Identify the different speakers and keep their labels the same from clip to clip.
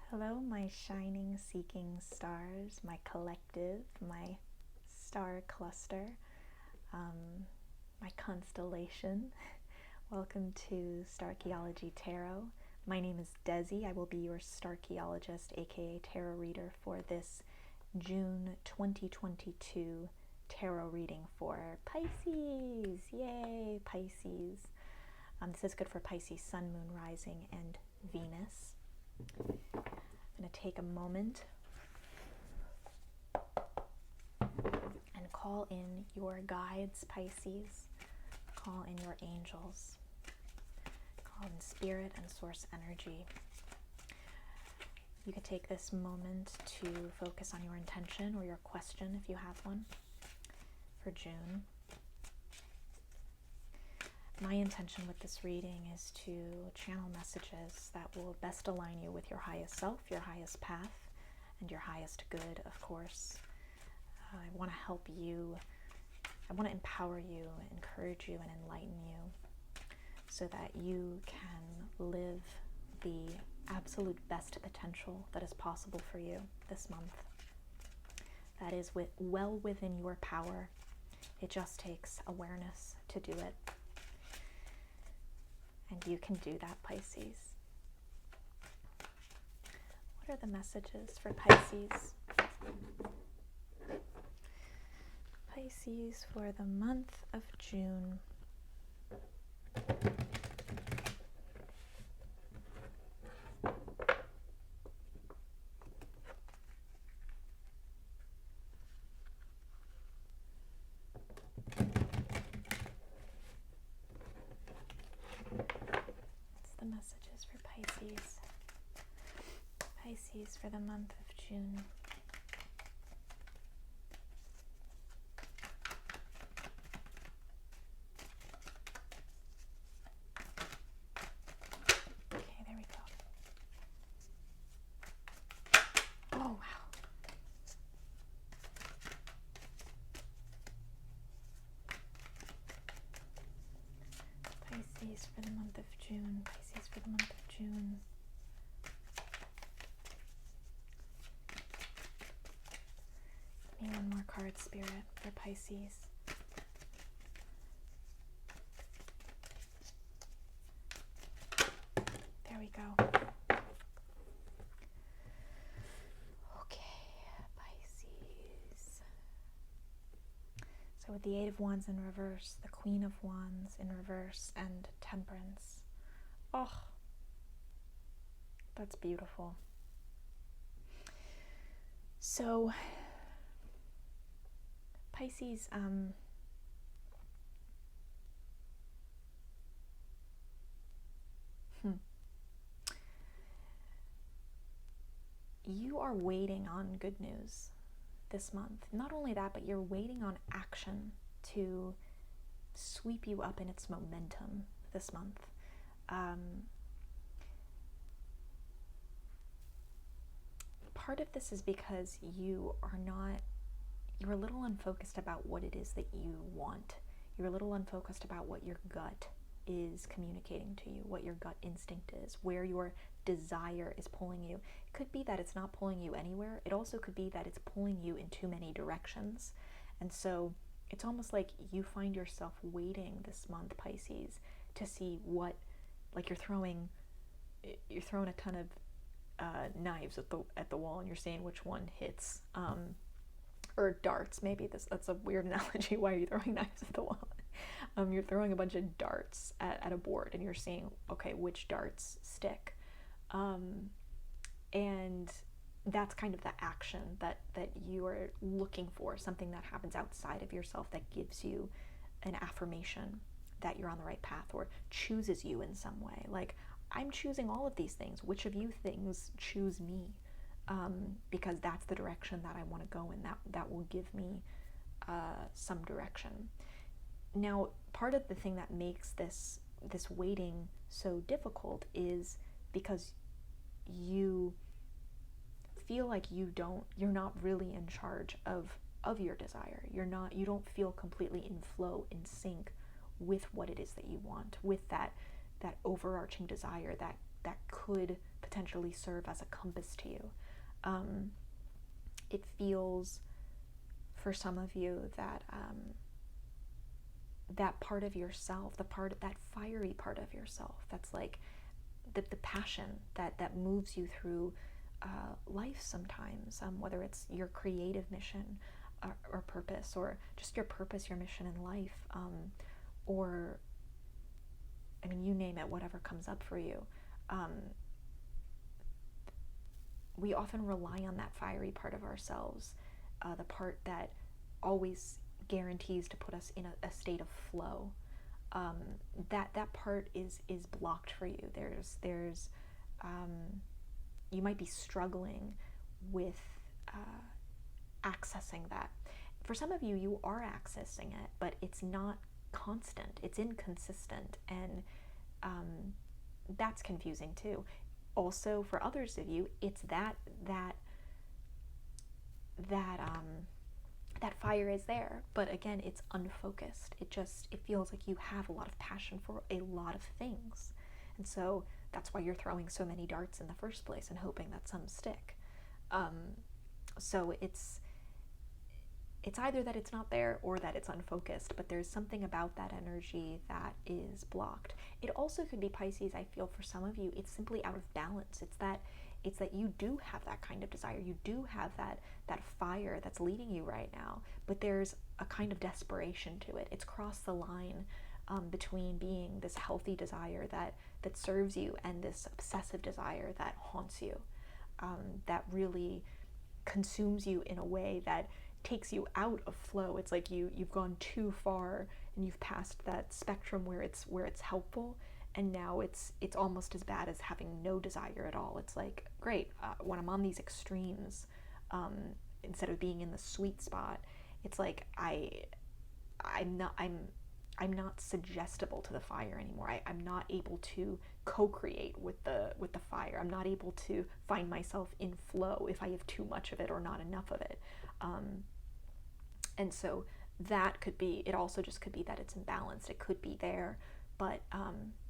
Speaker 1: Hello, my shining seeking stars, my collective, my star cluster, my constellation. Welcome to Starchaeology Tarot. My name is Desi. I will be your Starchaeologist, aka tarot reader, for this June 2022 tarot reading for Pisces. Yay, Pisces. This is good for Pisces, Sun, Moon, Rising, and Venus. I'm going to take a moment and call in your guides, Pisces. Call in your angels. Call in spirit and source energy. You could take this moment to focus on your intention or your question if you have one for June. My intention with this reading is to channel messages that will best align you with your highest self, your highest path, and your highest good, of course. I want to help you, I want to empower you, encourage you, and enlighten you so that you can live the absolute best potential that is possible for you this month. That is well within your power. It just takes awareness to do it. And you can do that, Pisces. What are the messages for Pisces? Pisces for the month of June. Messages for Pisces. Pisces for the month of June. Okay, there we go. Oh, wow. Pisces for the month of June. Pisces for the month of June. Give me one more card, Spirit, for Pisces. There we go. Okay, Pisces. So with the Eight of Wands in reverse, the Queen of Wands in reverse, and Temperance. Oh, that's beautiful. So, Pisces, you are waiting on good news this month. Not only that, but you're waiting on action to sweep you up in its momentum this month. Part of this is because you're a little unfocused about what it is that you want. You're a little unfocused about what your gut is communicating to you, what your gut instinct is, where your desire is pulling you. It could be that it's not pulling you anywhere. It also could be that it's pulling you in too many directions. And so it's almost like you find yourself waiting this month, Pisces, to see what, like you're throwing a ton of knives at the wall, and you're seeing which one hits, or darts. Maybe that's a weird analogy. Why are you throwing knives at the wall? You're throwing a bunch of darts at a board, and you're seeing, okay, which darts stick, and that's kind of the action that you are looking for, something that happens outside of yourself that gives you an affirmation that you're on the right path, or chooses you in some way. Like, I'm choosing all of these things. Which of you things choose me? Because that's the direction that I want to go in. That will give me some direction. Now, part of the thing that makes this waiting so difficult is because you feel like you're not really in charge of your desire. You don't feel completely in flow, in sync with what it is that you want, with that overarching desire that could potentially serve as a compass to you. It feels, for some of you, that that part of yourself, that fiery part of yourself, that's like the passion that moves you through life sometimes, whether it's your creative mission or purpose, or just your purpose, your mission in life, or, I mean, you name it, whatever comes up for you. We often rely on that fiery part of ourselves, the part that always guarantees to put us in a state of flow. That part is blocked for you. There's you might be struggling with accessing that. For some of you, you are accessing it, but it's not constant. It's inconsistent, and that's confusing too. Also, for others of you, it's that fire is there, but again, it's unfocused. It feels like you have a lot of passion for a lot of things, and so that's why you're throwing so many darts in the first place and hoping that some stick. So it's either that it's not there or that it's unfocused, but there's something about that energy that is blocked. It also could be, Pisces, I feel for some of you, it's simply out of balance. It's that you do have that kind of desire. You do have that fire that's leading you right now, but there's a kind of desperation to it. It's crossed the line between being this healthy desire that serves you and this obsessive desire that haunts you, that really consumes you in a way that takes you out of flow. It's like you've gone too far and you've passed that spectrum where it's helpful, and now it's almost as bad as having no desire at all. It's like, great, when I'm on these extremes, instead of being in the sweet spot, it's like I'm not suggestible to the fire anymore. I'm not able to co-create with the fire. I'm not able to find myself in flow if I have too much of it or not enough of it. And so that could be, it also just could be that it's imbalanced. It could be there, but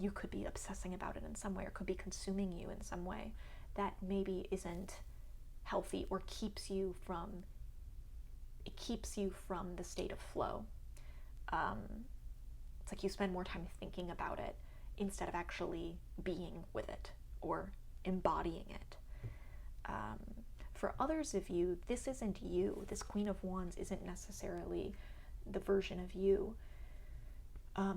Speaker 1: you could be obsessing about it in some way, or could be consuming you in some way that maybe isn't healthy, or keeps you from the state of flow. It's like you spend more time thinking about it instead of actually being with it or embodying it. For others of you, this isn't you. This Queen of Wands isn't necessarily the version of you,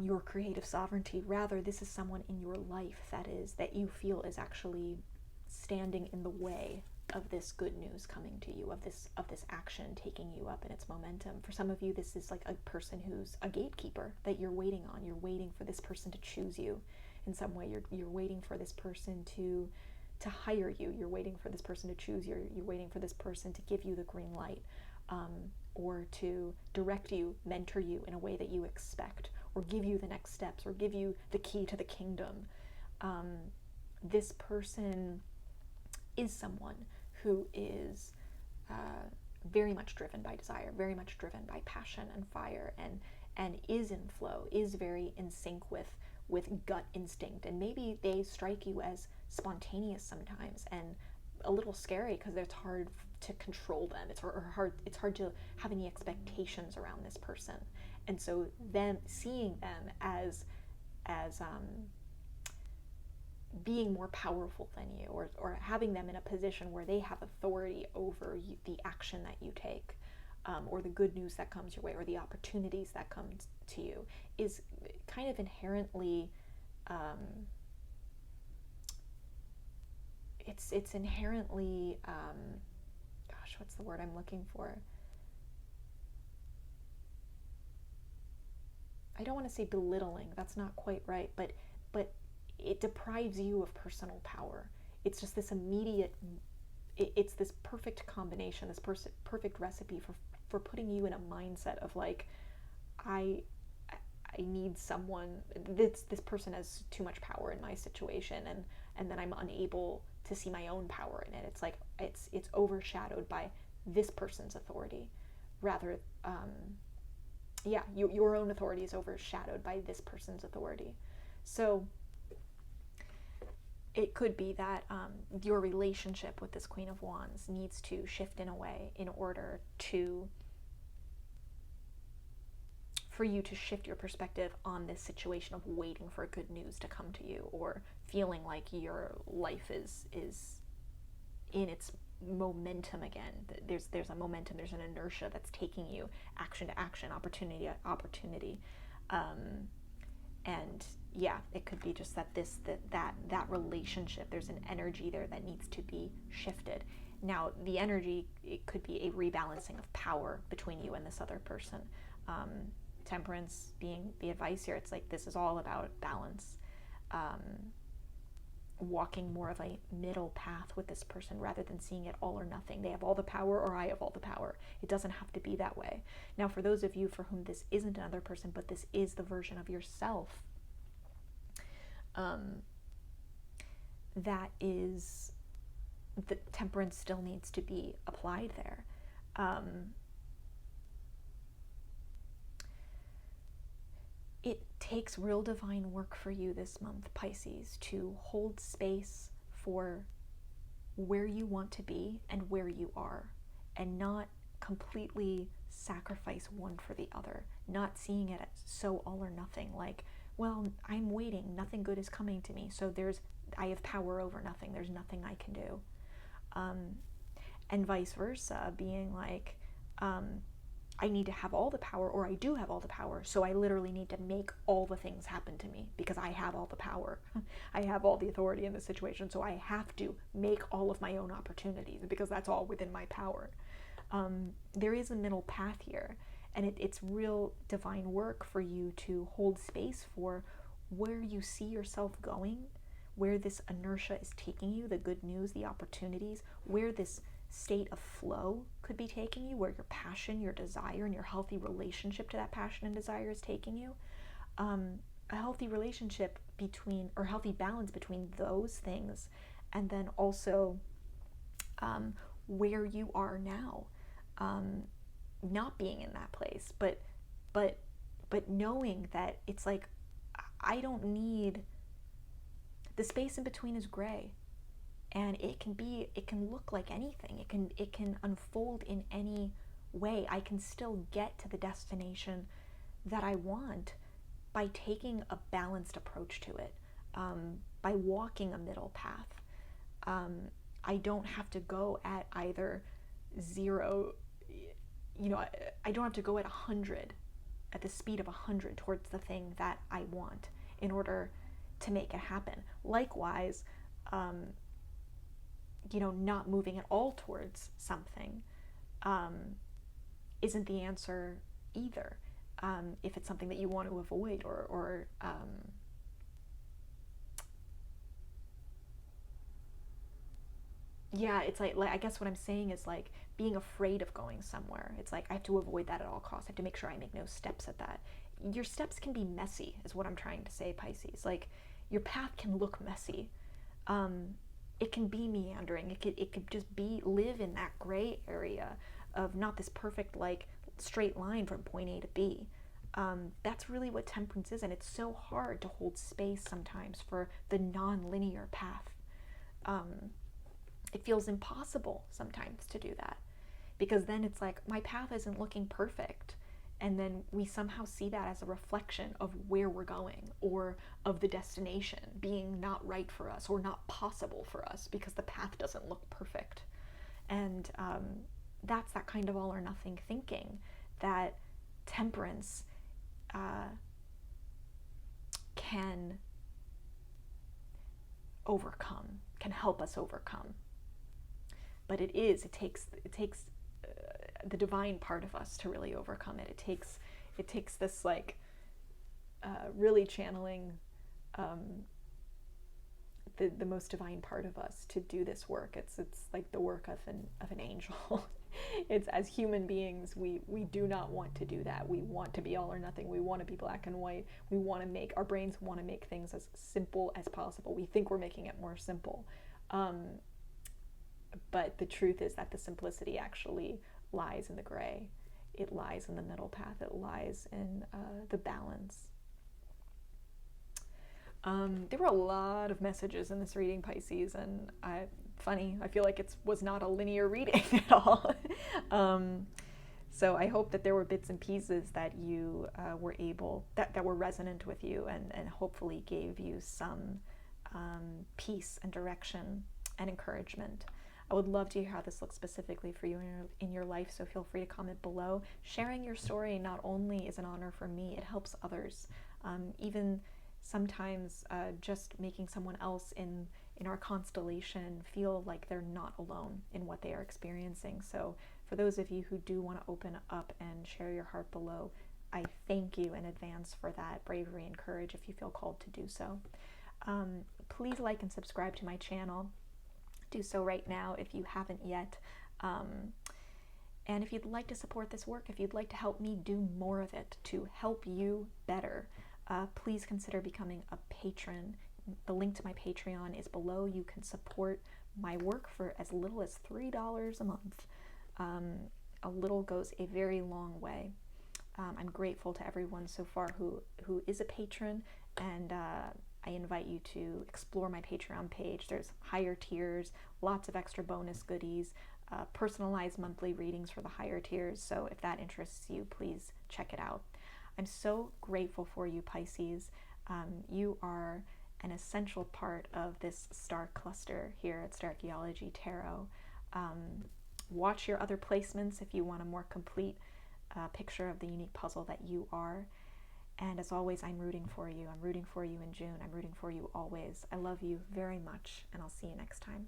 Speaker 1: your creative sovereignty. Rather, this is someone in your life that you feel is actually standing in the way of this good news coming to you, of this action taking you up in its momentum. For some of you, this is like a person who's a gatekeeper that you're waiting on. You're waiting for this person to choose you in some way. You're waiting for this person to hire you. You're waiting for this person to choose you. You're waiting for this person to give you the green light, or to direct you, mentor you in a way that you expect, or give you the next steps, or give you the key to the kingdom. This person is someone who is very much driven by desire, very much driven by passion and fire, and is in flow, is very in sync with gut instinct. And maybe they strike you as spontaneous sometimes and a little scary because it's hard to control them. It's hard to have any expectations around this person. And so them seeing them as being more powerful than you, or having them in a position where they have authority over you, the action that you take, or the good news that comes your way, or the opportunities that come to you, is kind of inherently, it's inherently, gosh, what's the word I'm looking for? I don't want to say belittling, that's not quite right, but it deprives you of personal power. It's just this immediate, it's this perfect combination, this perfect recipe for putting you in a mindset of like, I need someone, this person has too much power in my situation, and then I'm unable to see my own power in it. It's like it's overshadowed by this person's authority, rather, your own authority is overshadowed by this person's authority. So it could be that your relationship with this Queen of Wands needs to shift in a way in order to for you to shift your perspective on this situation of waiting for good news to come to you, or feeling like your life is in its momentum again. There's a momentum, there's an inertia that's taking you action to action, opportunity to opportunity. And yeah, it could be just that that relationship, there's an energy there that needs to be shifted. Now, the energy, it could be a rebalancing of power between you and this other person. Temperance being the advice here, it's like this is all about balance. Walking more of a middle path with this person rather than seeing it all or nothing. They have all the power or I have all the power. It doesn't have to be that way. Now, for those of you for whom this isn't another person, but this is the version of yourself, that is, the temperance still needs to be applied there. It takes real divine work for you this month, Pisces, to hold space for where you want to be and where you are, and not completely sacrifice one for the other, not seeing it as so all or nothing, like, well, I'm waiting, nothing good is coming to me, so I have power over nothing, there's nothing I can do. And vice versa, being like, I need to have all the power, or I do have all the power, so I literally need to make all the things happen to me because I have all the power. I have all the authority in the situation, so I have to make all of my own opportunities because that's all within my power. There is a middle path here, and it's real divine work for you to hold space for where you see yourself going, where this inertia is taking you, the good news, the opportunities, where this state of flow could be taking you, where your passion, your desire, and your healthy relationship to that passion and desire is taking you. A healthy relationship between, or healthy balance between those things, and then also where you are now, not being in that place, but knowing that it's like, I don't need, the space in between is gray. And it can look like anything. It can unfold in any way. I can still get to the destination that I want by taking a balanced approach to it, by walking a middle path. I don't have to go at either 0, I don't have to go at 100, at the speed of 100 towards the thing that I want in order to make it happen. Likewise, not moving at all towards something isn't the answer either. If it's something that you want to avoid, or yeah, it's like I guess what I'm saying is like being afraid of going somewhere. It's like I have to avoid that at all costs. I have to make sure I make no steps at that. Your steps can be messy, is what I'm trying to say, Pisces. Like, your path can look messy. It can be meandering. It could just live in that gray area of not this perfect, like, straight line from point A to B. That's really what temperance is, and it's so hard to hold space sometimes for the non-linear path. It feels impossible sometimes to do that, because then it's like, my path isn't looking perfect, and then we somehow see that as a reflection of where we're going, or of the destination being not right for us or not possible for us because the path doesn't look perfect. And that's that kind of all or nothing thinking that temperance can overcome, can help us overcome. But it takes the divine part of us to really overcome it. It takes this, like, really channeling the most divine part of us to do this work. It's like the work of an angel. It's, as human beings, we do not want to do that. We want to be all or nothing. We want to be black and white. Our brains want to make things as simple as possible. We think we're making it more simple. But the truth is that the simplicity actually lies in the gray. It lies in the middle path. It lies in the balance. There were a lot of messages in this reading, Pisces, and funny, I feel like it was not a linear reading at all. So I hope that there were bits and pieces that you were able, that were resonant with you, and hopefully gave you some peace and direction and encouragement. I would love to hear how this looks specifically for you in your life, so feel free to comment below. Sharing your story not only is an honor for me, it helps others. Even sometimes just making someone else in our constellation feel like they're not alone in what they are experiencing. So for those of you who do want to open up and share your heart below, I thank you in advance for that bravery and courage if you feel called to do so. Please like and subscribe to my channel. Do so right now if you haven't yet. And if you'd like to support this work, if you'd like to help me do more of it, to help you better, please consider becoming a patron. The link to my Patreon is below. You can support my work for as little as $3 a month. A little goes a very long way. I'm grateful to everyone so far who is a patron, and I invite you to explore my Patreon page. There's higher tiers, lots of extra bonus goodies, personalized monthly readings for the higher tiers. So if that interests you, please check it out. I'm so grateful for you, Pisces. You are an essential part of this star cluster here at Starchaeology Tarot. Watch your other placements if you want a more complete picture of the unique puzzle that you are. And as always, I'm rooting for you. I'm rooting for you in June. I'm rooting for you always. I love you very much, and I'll see you next time.